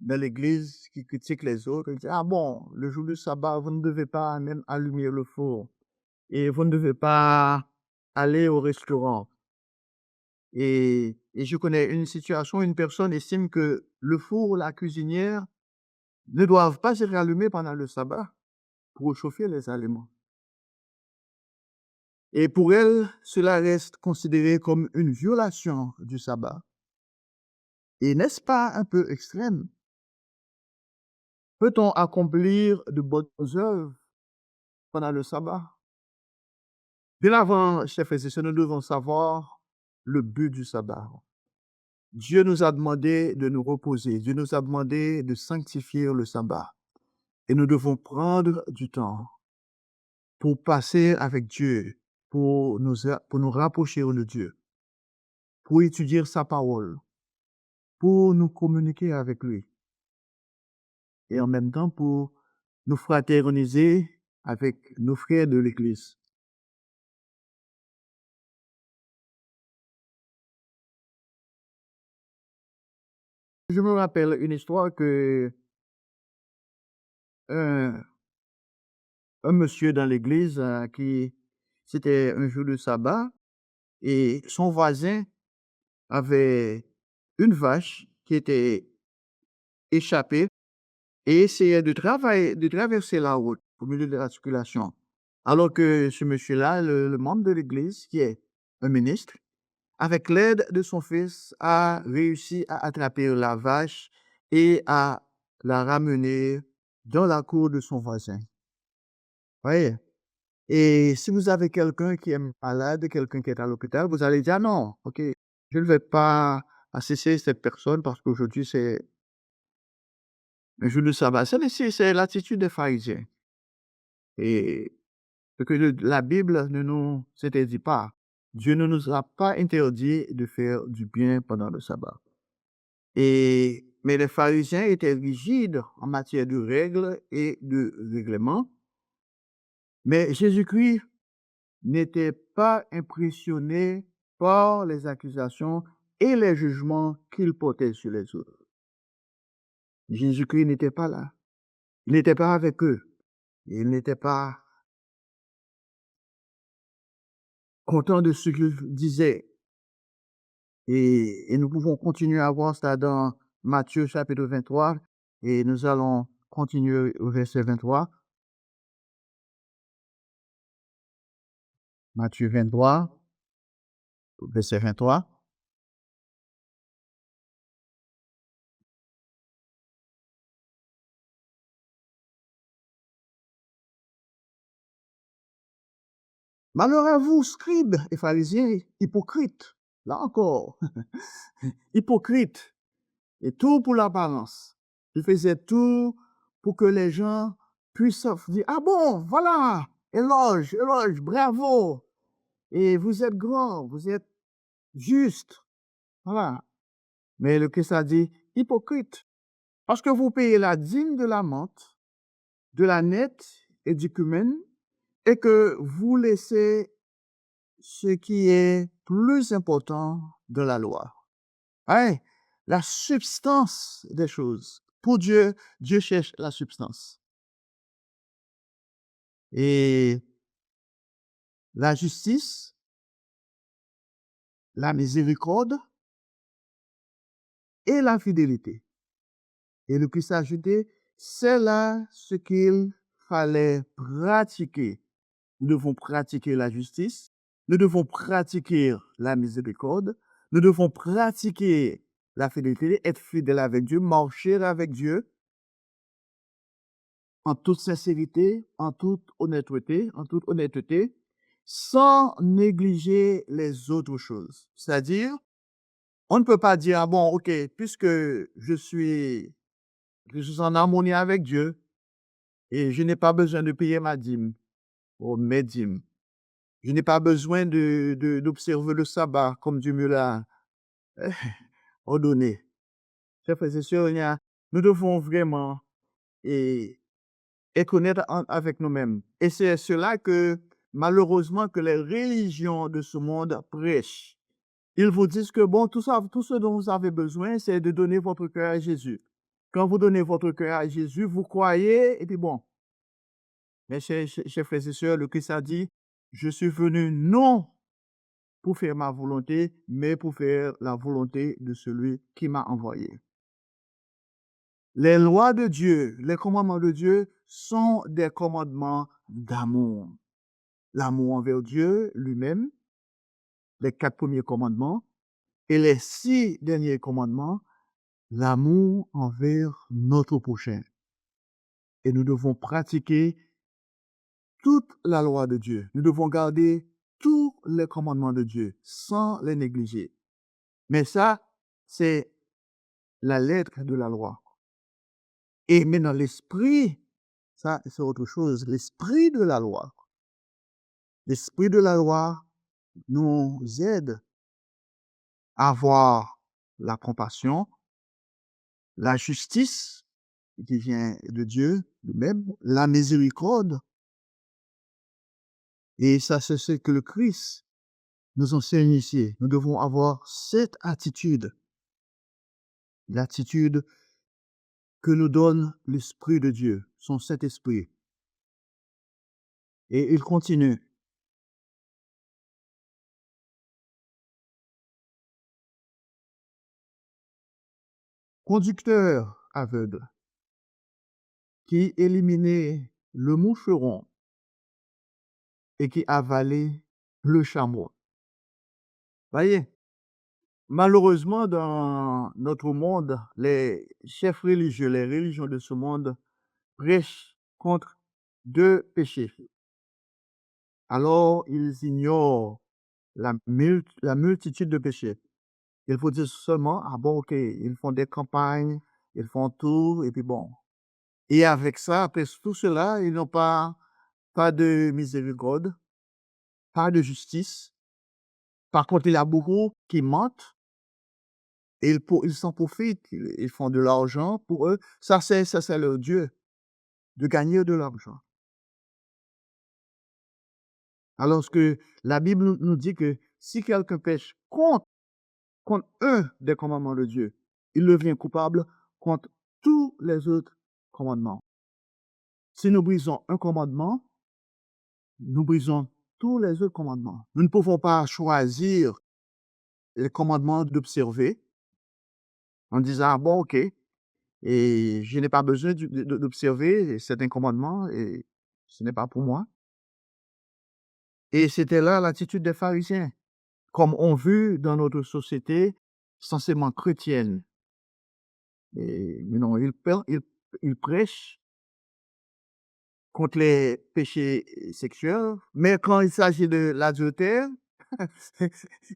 S1: dans l'église qui critiquent les autres, qui disent, ah bon, le jour du sabbat, vous ne devez pas même allumer le four et vous ne devez pas aller au restaurant. Et je connais une situation, une personne estime que le four ou la cuisinière ne doivent pas se rallumer pendant le sabbat pour chauffer les aliments. Et pour elle, cela reste considéré comme une violation du sabbat. Et n'est-ce pas un peu extrême? Peut-on accomplir de bonnes œuvres pendant le sabbat? Bien avant, chers frères et sœurs, nous devons savoir le but du sabbat. Dieu nous a demandé de nous reposer. Dieu nous a demandé de sanctifier le sabbat. Et nous devons prendre du temps pour passer avec Dieu, pour nous rapprocher de Dieu, pour étudier sa parole, pour nous communiquer avec lui et en même temps pour nous fraterniser avec nos frères de l'Église. Je me rappelle une histoire que un, un monsieur dans l'Église c'était un jour de sabbat et son voisin avait une vache qui était échappée et essayait de traverser la route au milieu de la circulation. Alors que ce monsieur-là, le membre de l'Église, qui est un ministre, avec l'aide de son fils, a réussi à attraper la vache et à la ramener dans la cour de son voisin. Voyez? Et si vous avez quelqu'un qui est malade, quelqu'un qui est à l'hôpital, vous allez dire: «Ah non, OK, je ne vais pas assister cette personne parce qu'aujourd'hui c'est un jour de sabbat». C'est l'attitude des pharisiens et ce que la Bible ne nous interdit pas. Dieu ne nous a pas interdit de faire du bien pendant le sabbat. Mais les pharisiens étaient rigides en matière de règles et de règlements. Mais Jésus-Christ n'était pas impressionné par les accusations et les jugements qu'il portait sur les autres. Jésus-Christ n'était pas là. Il n'était pas avec eux. Il n'était pas content de ce qu'ils disaient. Et nous pouvons continuer à voir ça dans Matthieu chapitre 23 et nous allons continuer au verset 23. Matthieu 23, verset 23. Malheur à vous, scribes et pharisiens, hypocrites. Là encore, hypocrites. Et tout pour l'apparence. Il faisait tout pour que les gens puissent dire, ah bon, voilà, éloge, éloge, bravo. Et vous êtes grand, vous êtes juste. Voilà. Mais le Christ a dit, hypocrite, parce que vous payez la dîme de la menthe, de la nette et du cumin, et que vous laissez ce qui est plus important de la loi. Hein? La substance des choses. Pour Dieu, Dieu cherche la substance. Et la justice, la miséricorde et la fidélité. Et le Christ a ajouté, c'est là ce qu'il fallait pratiquer. Nous devons pratiquer la justice, nous devons pratiquer la miséricorde, nous devons pratiquer la fidélité, être fidèle avec Dieu, marcher avec Dieu en toute sincérité, en toute honnêteté, sans négliger les autres choses. C'est-à-dire, on ne peut pas dire, ah bon, ok, puisque je suis en harmonie avec Dieu et je n'ai pas besoin de payer ma dîme ou mes dîmes. Je n'ai pas besoin d'observer le sabbat comme Dieu me l'a ordonné. Chers frères et sœurs, nous devons vraiment et, être honnêtes avec nous-mêmes. Et c'est cela que, malheureusement, que les religions de ce monde prêchent. Ils vous disent que, bon, tout ça, tout ce dont vous avez besoin, c'est de donner votre cœur à Jésus. Quand vous donnez votre cœur à Jésus, vous croyez, et puis bon. Mais chers frères et sœurs, le Christ a dit, je suis venu non pour faire ma volonté, mais pour faire la volonté de celui qui m'a envoyé. Les lois de Dieu, les commandements de Dieu sont des commandements d'amour. L'amour envers Dieu lui-même, les 4 premiers commandements, et les 6 derniers commandements, l'amour envers notre prochain. Et nous devons pratiquer toute la loi de Dieu. Nous devons garder tous les commandements de Dieu sans les négliger. Mais ça, c'est la lettre de la loi. Et maintenant, l'esprit, ça, c'est autre chose. L'esprit de la loi. L'esprit de la loi nous aide à avoir la compassion, la justice qui vient de Dieu lui-même, la miséricorde. Et ça, c'est ce que le Christ nous enseigne ici. Nous devons avoir cette attitude, l'attitude que nous donne l'Esprit de Dieu, son Saint-Esprit. Et il continue. Conducteur aveugle, qui éliminait le moucheron et qui avalait le chameau. Voyez, malheureusement, dans notre monde, les chefs religieux, les religions de ce monde prêchent contre 2 péchés. Alors, ils ignorent la multitude de péchés. Il faut dire seulement, ah bon, ok, ils font des campagnes, ils font tout, et puis bon. Et avec ça, après tout cela, ils n'ont pas de miséricorde, pas de justice. Par contre, il y a beaucoup qui mentent et ils s'en profitent, ils font de l'argent pour eux. Ça, c'est leur Dieu, de gagner de l'argent. Alors que la Bible nous dit que si quelqu'un pêche contre un des commandements de Dieu, il devient coupable contre tous les autres commandements. Si nous brisons un commandement, nous brisons tous les autres commandements. Nous ne pouvons pas choisir les commandements d'observer en disant, ah bon, ok, et je n'ai pas besoin d'observer certains commandements et ce n'est pas pour moi. Et c'était là l'attitude des pharisiens, comme on veut dans notre société censément chrétienne. Mais non, ils prêchent contre les péchés sexuels, mais quand il s'agit de l'adultère,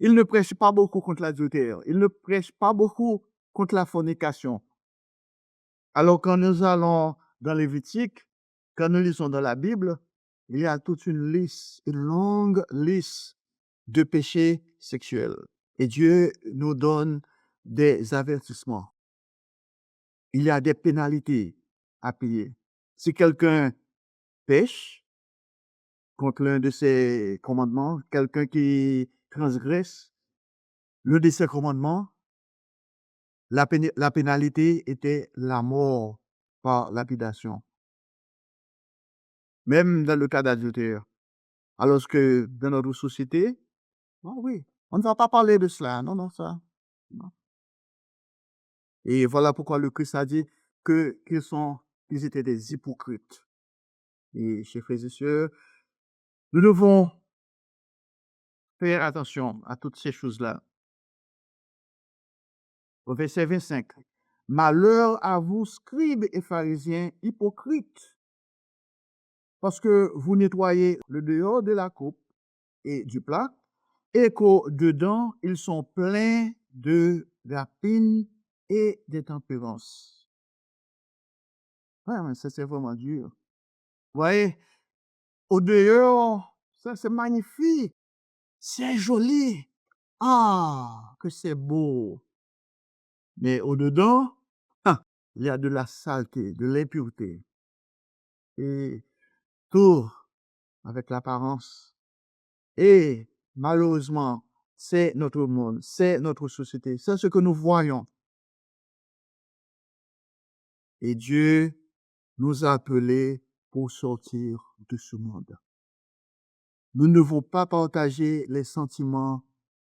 S1: ils ne prêchent pas beaucoup contre l'adultère. Ils ne prêchent pas beaucoup contre la fornication. Alors, quand nous allons dans Lévitique, quand nous lisons dans la Bible, il y a toute une liste, une longue liste de péchés sexuels. Et Dieu nous donne des avertissements. Il y a des pénalités à payer. Si quelqu'un pêche contre l'un de ses commandements, quelqu'un qui transgresse l'un de ses commandements, la pénalité était la mort par lapidation. Même dans le cas d'adultère. Alors que dans notre société, ah oui, on ne va pas parler de cela. Non, non, ça. Non. Et voilà pourquoi le Christ a dit qu'ils étaient des hypocrites. Et chers frères et sœurs, nous devons faire attention à toutes ces choses-là. Au verset 25. Malheur à vous, scribes et pharisiens hypocrites, parce que vous nettoyez le dehors de la coupe et du plat, et qu'au-dedans, ils sont pleins de rapine et d'intempérance. Ouais, mais ça, c'est vraiment dur. Vous voyez, au dehors, ça, c'est magnifique, c'est joli. Ah, que c'est beau. Mais au-dedans, ah, il y a de la saleté, de l'impureté. Et tout avec l'apparence. Et malheureusement, c'est notre monde, c'est notre société, c'est ce que nous voyons. Et Dieu nous a appelés pour sortir de ce monde. Nous ne devons pas partager les sentiments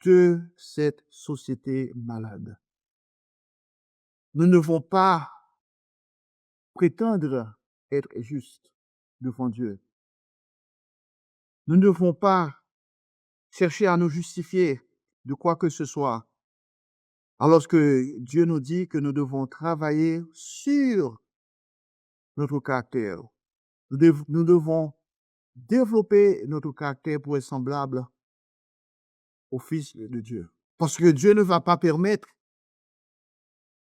S1: de cette société malade. Nous ne devons pas prétendre être justes devant Dieu. Nous ne devons pas chercher à nous justifier de quoi que ce soit, alors que Dieu nous dit que nous devons travailler sur notre caractère. Nous devons développer notre caractère pour être semblable au Fils de Dieu. Parce que Dieu ne va pas permettre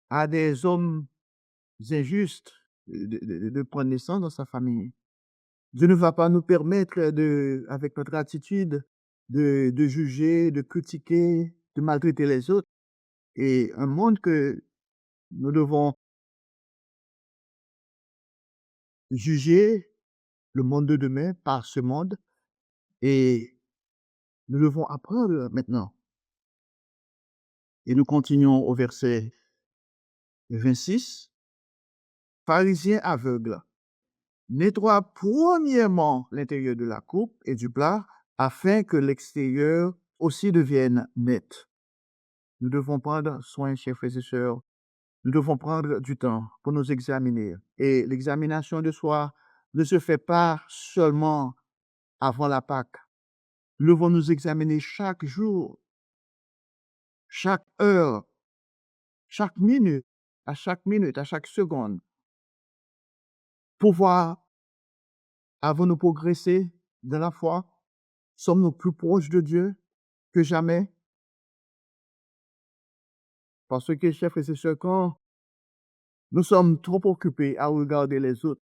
S1: à des hommes injustes de prendre naissance dans sa famille. Dieu ne va pas nous permettre avec notre attitude, de juger, de critiquer, de maltraiter les autres. Et un monde que nous devons juger, le monde de demain, par ce monde. Et nous devons apprendre maintenant. Et nous continuons au verset 26. Pharisiens aveugles, nettoie premièrement l'intérieur de la coupe et du plat, afin que l'extérieur aussi devienne net. Nous devons prendre soin, chers frères et sœurs. Nous devons prendre du temps pour nous examiner. Et l'examination de soi ne se fait pas seulement avant la Pâque. Nous devons nous examiner chaque jour, chaque heure, chaque minute, à chaque seconde, pour voir, avons-nous progressé dans la foi? Sommes-nous plus proches de Dieu que jamais? Parce que, chers frères et sœurs, quand nous sommes trop occupés à regarder les autres,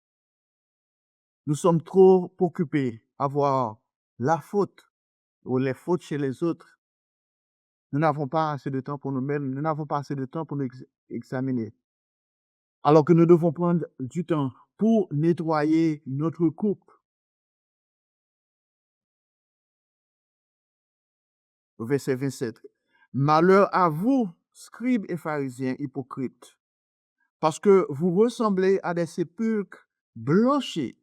S1: nous sommes trop occupés à voir la faute ou les fautes chez les autres, nous n'avons pas assez de temps pour nous-mêmes, nous n'avons pas assez de temps pour nous examiner. Alors que nous devons prendre du temps pour nettoyer notre coupe. Verset 27. Malheur à vous, scribes et pharisiens hypocrites, parce que vous ressemblez à des sépulcres blanchis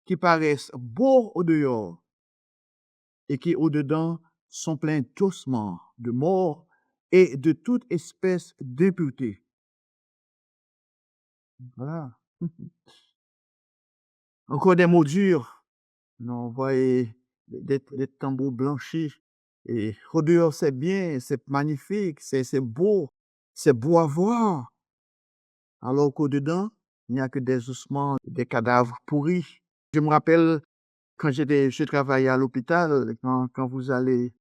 S1: qui paraissent beaux au dehors et qui au dedans sont pleins d'ossements, de mort et de toute espèce d'impureté. Voilà. Encore des mots durs. On voit des tambours blanchis. Et au dehors, c'est bien, c'est magnifique, c'est beau à voir. Alors qu'au dedans, il n'y a que des ossements, des cadavres pourris. Je me rappelle quand je travaillais à l'hôpital, quand vous allez,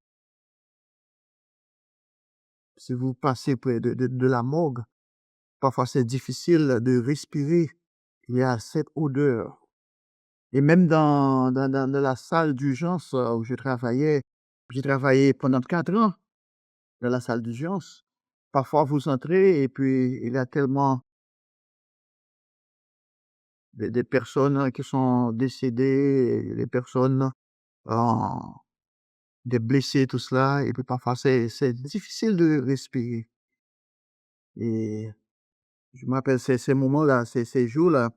S1: si vous passez près de la morgue, Parfois, c'est difficile de respirer. Il y a cette odeur. Et même dans la salle d'urgence où j'ai travaillé pendant 4 ans dans la salle d'urgence. Parfois, vous entrez et puis il y a tellement des personnes qui sont décédées, des personnes, euh, des blessés, tout cela. Et puis parfois, c'est difficile de respirer. Et je me rappelle ces moments-là, ces jours-là.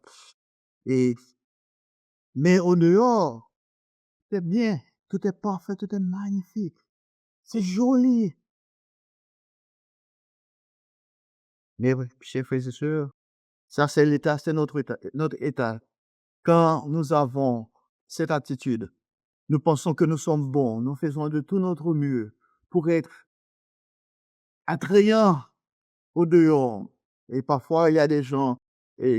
S1: Et, mais au dehors, c'est bien. Tout est parfait, tout est magnifique. C'est joli. Mais oui, chers frères et sœurs, ça c'est l'état, c'est notre état, notre état. Quand nous avons cette attitude, nous pensons que nous sommes bons, nous faisons de tout notre mieux pour être attrayants au dehors. Et parfois, il y a des gens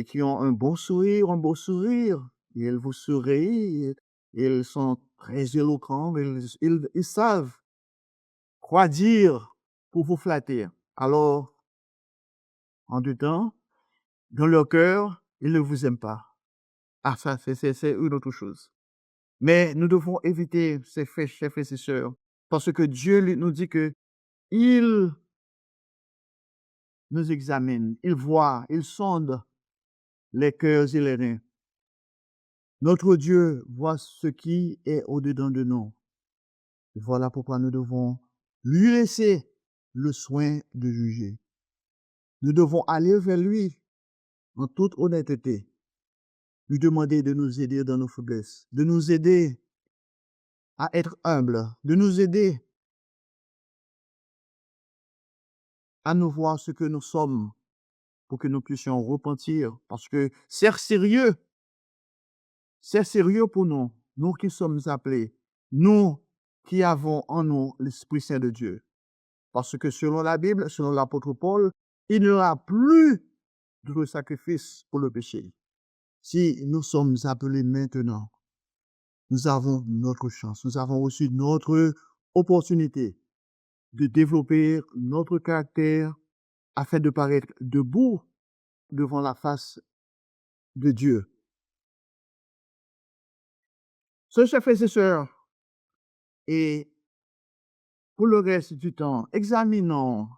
S1: qui ont un bon sourire, un beau sourire. Ils vous sourient, ils sont très éloquents, ils savent quoi dire pour vous flatter. Alors, en deux temps, dans leur cœur, ils ne vous aiment pas. Ah, ça, c'est une autre chose. Mais nous devons éviter ces faits, chers frères et sœurs, parce que Dieu nous dit que il nous examine, il voit, il sonde les cœurs et les reins. Notre Dieu voit ce qui est au-dedans de nous. Voilà pourquoi nous devons lui laisser le soin de juger. Nous devons aller vers lui en toute honnêteté, lui demander de nous aider dans nos faiblesses, de nous aider à être humbles, de nous aider à nous voir ce que nous sommes pour que nous puissions repentir. Parce que c'est sérieux pour nous, nous qui sommes appelés, nous qui avons en nous l'Esprit Saint de Dieu. Parce que selon la Bible, selon l'apôtre Paul, il n'y aura plus de sacrifice pour le péché. Si nous sommes appelés maintenant, nous avons notre chance, nous avons aussi notre opportunité de développer notre caractère afin de paraître debout devant la face de Dieu. Ce chers frères et sœurs, et pour le reste du temps, examinons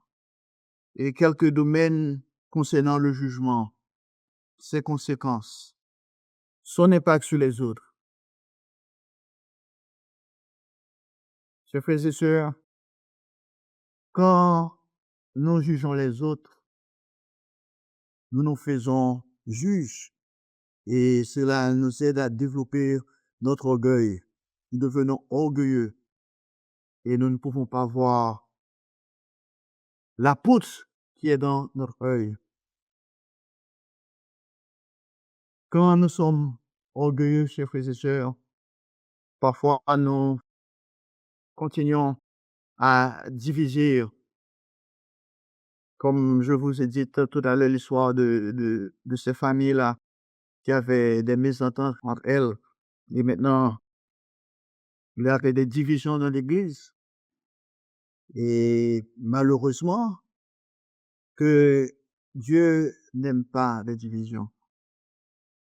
S1: quelques domaines concernant le jugement, ses conséquences, son impact sur les autres. Chers frères et sœurs, quand nous jugeons les autres, nous nous faisons juges et cela nous aide à développer notre orgueil. Nous devenons orgueilleux et nous ne pouvons pas voir la poutre qui est dans notre œil. Quand nous sommes orgueilleux, chers frères et sœurs, parfois nous continuons à diviser, comme je vous ai dit tout à l'heure, l'histoire de ces familles-là qui avaient des mésententes entre elles. Et maintenant, il y avait des divisions dans l'Église. Et malheureusement, que Dieu n'aime pas les divisions.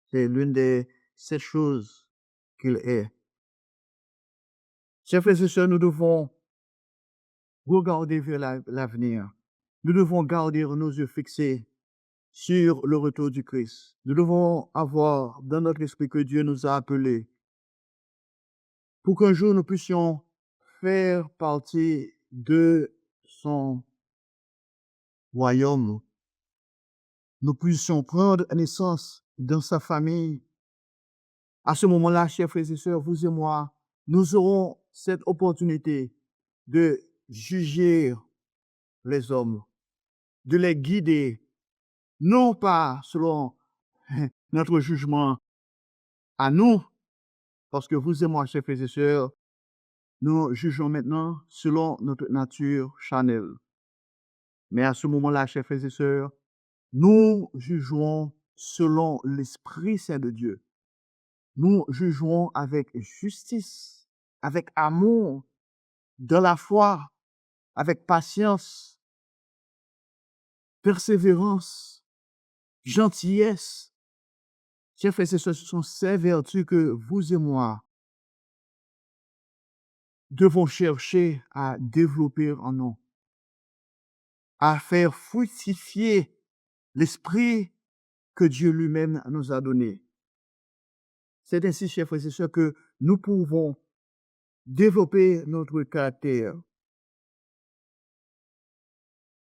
S1: C'est l'une des 7 choses qu'il est. Chers frères et sœurs, nous devons regarder vers l'avenir. Nous devons garder nos yeux fixés sur le retour du Christ. Nous devons avoir dans notre esprit que Dieu nous a appelés pour qu'un jour nous puissions faire partie de son royaume. Nous puissions prendre naissance dans sa famille. À ce moment-là, chers frères et sœurs, vous et moi, nous aurons cette opportunité de juger les hommes, de les guider, non pas selon notre jugement à nous, parce que vous et moi, chers frères et sœurs, nous jugeons maintenant selon notre nature charnelle. Mais à ce moment-là, chers frères et sœurs, nous jugerons selon l'Esprit Saint de Dieu. Nous jugerons avec justice, avec amour, dans la foi, avec patience, persévérance, gentillesse. Chers frères et sœurs, ce sont ces vertus que vous et moi devons chercher à développer en nous, à faire fructifier l'esprit que Dieu lui-même nous a donné. C'est ainsi, chers frères et sœurs, que nous pouvons développer notre caractère.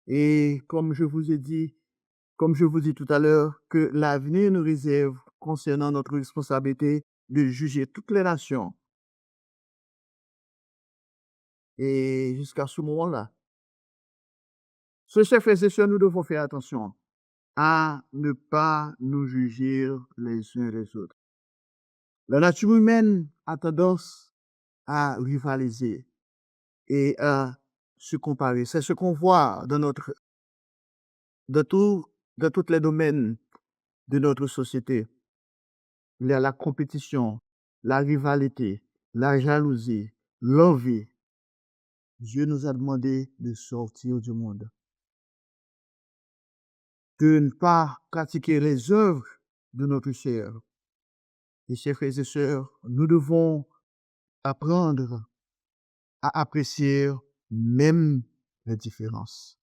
S1: Et comme je vous dis tout à l'heure, que l'avenir nous réserve concernant notre responsabilité de juger toutes les nations. Et jusqu'à ce moment-là, chers frères et sœurs, nous devons faire attention à ne pas nous juger les uns les autres. La nature humaine a tendance à rivaliser et à se comparer. C'est ce qu'on voit dans dans tous les domaines de notre société. Il y a la compétition, la rivalité, la jalousie, l'envie. Dieu nous a demandé de sortir du monde, de ne pas pratiquer les œuvres de notre chair. Et chers frères et sœurs, nous devons apprendre à apprécier même les différences.